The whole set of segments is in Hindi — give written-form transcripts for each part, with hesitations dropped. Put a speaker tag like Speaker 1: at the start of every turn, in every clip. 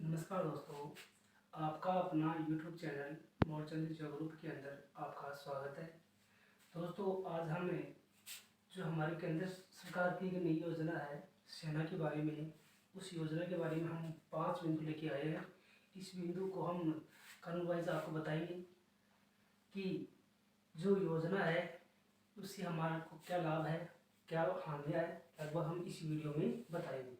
Speaker 1: नमस्कार दोस्तों, आपका अपना YouTube चैनल मोरचंद जो ग्रुप के अंदर आपका स्वागत है। दोस्तों, आज हमें जो हमारी केंद्र सरकार की एक नई योजना है सेना के बारे में, उस योजना के बारे में हम 5 बिंदु लेके आए हैं। इस बिंदु को हम क्रम वाइज आपको बताएंगे कि जो योजना है उससे हमारे को क्या लाभ है, क्या हानियाँ है, लगभग हम इस वीडियो में बताएंगे।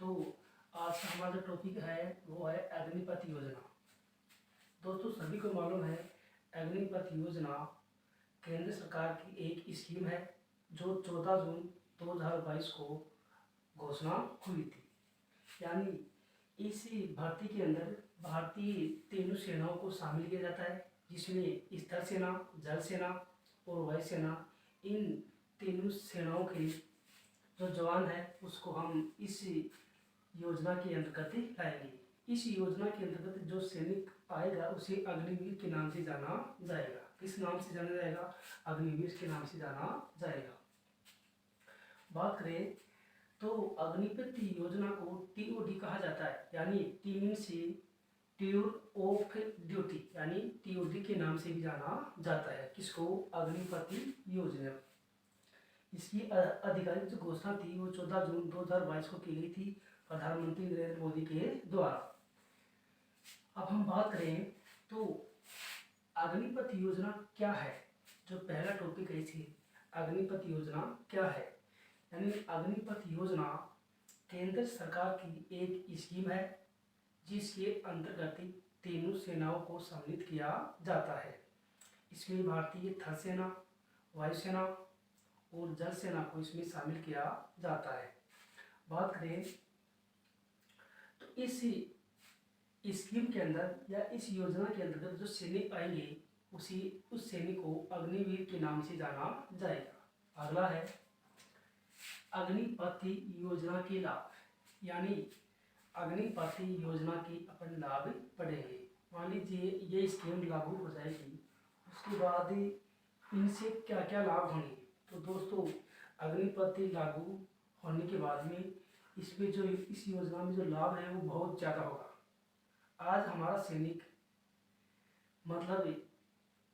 Speaker 1: तो आज का हमारा जो टॉपिक है वो है अग्निपथ योजना। दोस्तों, सभी को मालूम है अग्निपथ योजना केंद्र सरकार की एक स्कीम है जो 14 जून 2022 को घोषणा हुई थी। यानी इस भर्ती के अंदर भारतीय तीनों सेनाओं को शामिल किया जाता है, जिसमें स्थल सेना, जल सेना और वायु सेना, इन तीनों सेनाओं के जो जवान है उसको हम इस योजना के अंतर्गत लाएंगे। इस योजना के अंतर्गत जो सैनिक आएगा उसे अग्निवीर के नाम से जाना जाएगा। किस नाम से जाना जाएगा? अग्निवीर के नाम से जाना जाएगा। बात करें तो अग्निपथ योजना को TOD कहा जाता है, यानी टीम से टूर ऑफ ड्यूटी, यानी TOD के नाम से भी जाना जाता है। किसको? अग्निपथ योजना। इसकी आधिकारिक जो घोषणा थी वो 14 जून 2022 को की गई थी प्रधानमंत्री नरेंद्र मोदी के द्वारा। अब हम बात करें तो अग्निपथ योजना क्या है। जो पहला टॉपिक है इसी अग्निपथ योजना क्या है, यानी अग्निपथ योजना केंद्र सरकार की एक स्कीम है जिसके अंतर्गत तीनों सेनाओं को सम्मिलित किया जाता है। इसमें भारतीय थल सेना, वायुसेना और जल सेना को इसमें शामिल किया जाता है। बात करें तो इस स्कीम के अंदर या इस योजना के अंतर्गत जो सैनिक आएंगे उस सैनिक को अग्निवीर के नाम से जाना जाएगा। अगला है अग्निपथ योजना के लाभ, यानी अग्निपथ योजना के अपन लाभ पढ़ेंगे। मान लीजिए ये स्कीम लागू हो जाएगी, उसके बाद इनसे क्या क्या लाभ होंगे। तो दोस्तों, अग्निपथ लागू होने के बाद में इसमें जो इस योजना में जो लाभ है वो बहुत ज़्यादा होगा। आज हमारा सैनिक मतलब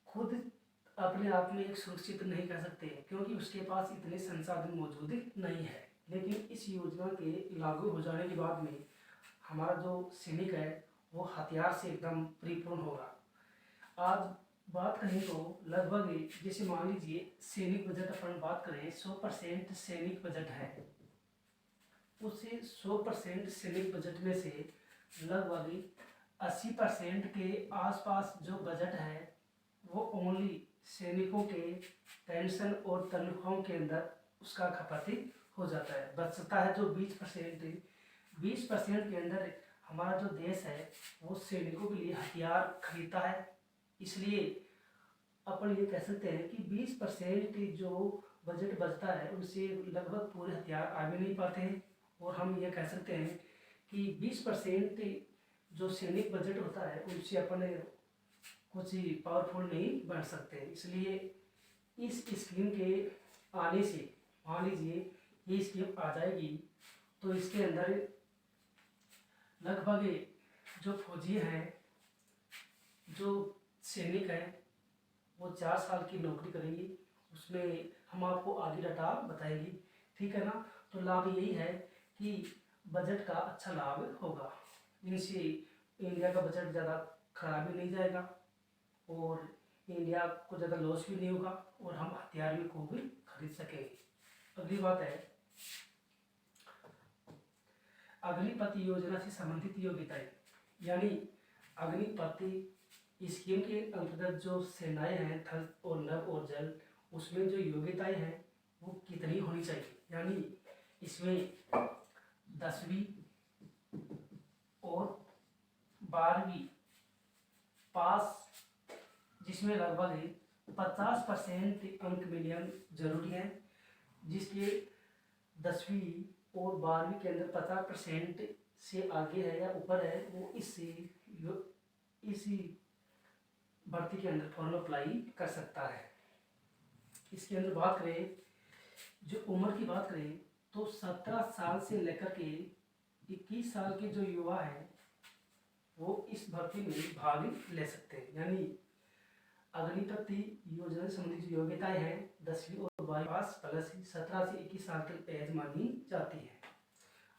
Speaker 1: खुद अपने आप में एक सुरक्षित नहीं कर सकते क्योंकि उसके पास इतने संसाधन मौजूद नहीं है। लेकिन इस योजना के लागू हो जाने के बाद में हमारा जो सैनिक है वो हथियार से एकदम परिपूर्ण होगा। आज बात करें तो लगभग जैसे मान लीजिए सैनिक बजट अपन बात करें 100% सैनिक बजट है, उससे 100% सैनिक बजट में से लगभग 80% के आसपास जो बजट है वो ओनली सैनिकों के पेंशन और तनख्वाहों के अंदर उसका खपत हो जाता है। बचता है जो 20% के अंदर हमारा जो देश है वो सैनिकों के लिए हथियार खरीदता है। इसलिए अपन ये कह सकते हैं कि 20% जो बजट बचता है उनसे लगभग पूरे हथियार आ भी नहीं पाते हैं। और हम ये कह सकते हैं कि 20% जो सैनिक बजट होता है उनसे अपन कुछ ही पावरफुल नहीं बन सकते। इसलिए इस स्कीम के आने से मान लीजिए ये स्कीम आ जाएगी तो इसके अंदर लगभग जो फौजी हैं, जो सैनिक हैं, वो 4 साल की नौकरी करेंगी। उसमें हम आपको आगे डाटा बताएंगे, ठीक है ना। तो लाभ यही है कि बजट का अच्छा लाभ होगा। इनसे इंडिया का बजट ज़्यादा खराब भी नहीं जाएगा और इंडिया को ज़्यादा लॉस भी नहीं होगा और हम हथियार भी खूब खरीद सकेंगे। अगली बात है अग्निपथ योजना से संबंधित योग्यताएं, यानी अग्निपथ स्कीम के अंतर्गत जो सेनाएं हैं थल और नभ और जल, उसमें जो योग्यताएं हैं वो कितनी होनी चाहिए। यानी इसमें 10वीं और 12वीं पास, जिसमें लगभग 50% अंक मिलियन जरूरी है। जिसके 10वीं और 12वीं के अंदर 50% से आगे है या ऊपर है वो इसी भर्ती के अंदर फॉर्म अप्लाई कर सकता है। इसके अंदर बात करें, जो उम्र की बात करें, 17 साल से लेकर के 21 साल के जो युवा हैं वो इस भर्ती में भाग ले सकते हैं। यानी अग्निपथ योजना से संबंधित जो योग्यताएं हैं 10वीं और 12वीं पास प्लस 17 से 21 साल तक एज मानी जाती है।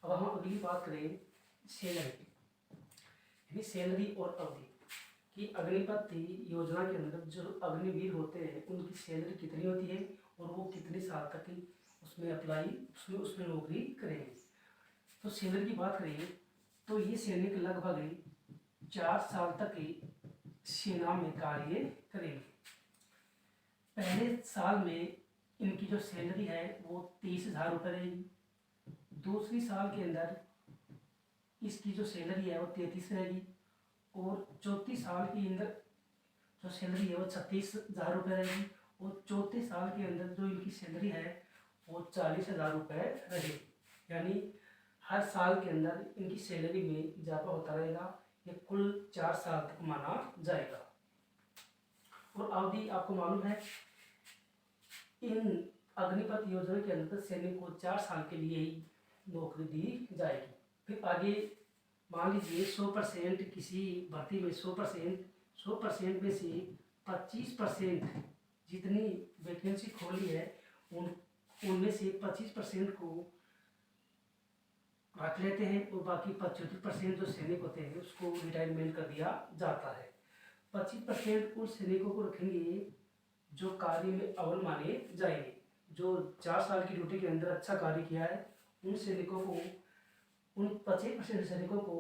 Speaker 1: अब हम अगली बात करें सैलरी, यानी सैलरी और अवधि कि अग्निपथ योजना के अंदर जो अग्निवीर होते हैं उनकी सैलरी कितनी होती है और वो कितने साल तक उसमें अप्लाई उसमें नौकरी करेंगे। तो सैलरी की बात करें तो ये सैनिक लगभग 4 साल तक सेना में कार्य करेंगे। पहले साल में इनकी जो सैलरी है वो 30,000 रुपये रहेगी। दूसरी साल के अंदर इसकी जो सैलरी है वो 33 रहेगी और चौथी साल के अंदर जो सैलरी है वो 36,000 रुपये रहेगी और चौथे साल के अंदर जो इनकी सैलरी है वो 40,000 रुपये रहेगी। यानी हर साल के अंदर इनकी सैलरी में इजाफा होता रहेगा। ये कुल 4 साल तक माना जाएगा। और अवधि आपको मालूम है इन अग्निपथ योजना के अंदर सैनिक को 4 साल के लिए ही नौकरी दी जाएगी। फिर आगे मान लीजिए 100% किसी भर्ती में 100% में से 25% जितनी वैकेंसी खोली है उनमें से 25% को रख लेते हैं और बाकी 75% जो सैनिक होते हैं उसको रिटायरमेंट कर दिया जाता है। 25% उन सैनिकों को रखेंगे जो कार्य में अव्वल माने जाएंगे। जो 4 साल की ड्यूटी के अंदर अच्छा कार्य किया है उन सैनिकों को, उन 25% सैनिकों को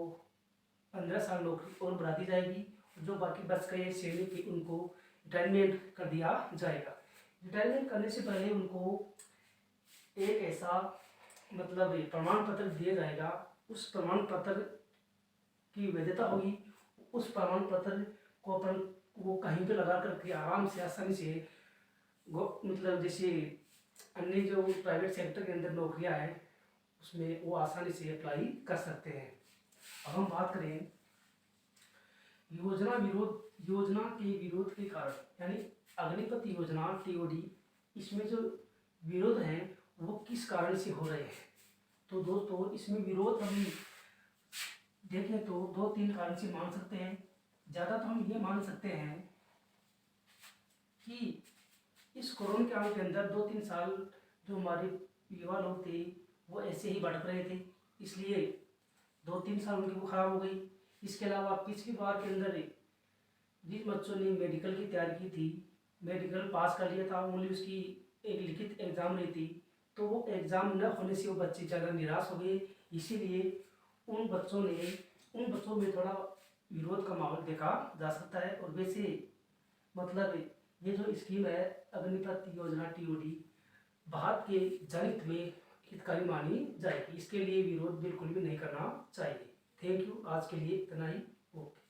Speaker 1: 15 साल नौकरी और बढ़ा दी जाएगी। जो बाकी बच गए सैनिक उनको रिटायरमेंट कर दिया जाएगा। रिटायरमेंट करने से पहले उनको एक ऐसा मतलब प्रमाण पत्र दिया जाएगा। उस प्रमाण पत्र की वैधता होगी। उस प्रमाण पत्र को अपन वो कहीं पे लगा करके आराम से आसानी से मतलब जैसे अन्य जो प्राइवेट सेक्टर के अंदर नौकरियां हैं उसमें वो आसानी से अप्लाई कर सकते हैं। अब हम बात करें योजना के विरोध के कारण, यानी अग्निपथ योजना टीओडी, इसमें जो विरोध हैं वो किस कारण से हो रहे हैं। तो दोस्तों इसमें विरोध हम देखें तो 2-3 कारण से मान सकते हैं। ज़्यादा तो हम ये मान सकते हैं कि इस कोरोना काल के अंदर 2-3 साल जो हमारे युवा लोग थे वो ऐसे ही भटक रहे थे, इसलिए 2-3 साल उनकी वो खराब हो गई। इसके अलावा पिछली बार के अंदर जिन बच्चों ने मेडिकल की तैयारी की थी, मेडिकल पास कर लिया था, ओनली उसकी एक लिखित एग्ज़ाम रही थी, तो वो एग्ज़ाम न होने से वो बच्चे ज़्यादा निराश हो गए। इसीलिए उन बच्चों में थोड़ा विरोध का माहौल देखा जा सकता है। और वैसे मतलब ये जो स्कीम है अग्निपथ योजना टीओडी भारत के जनहित में हितकारी मानी जाएगी। इसके लिए विरोध बिल्कुल भी नहीं करना चाहिए। थैंक यू, आज के लिए इतना ही। ओके।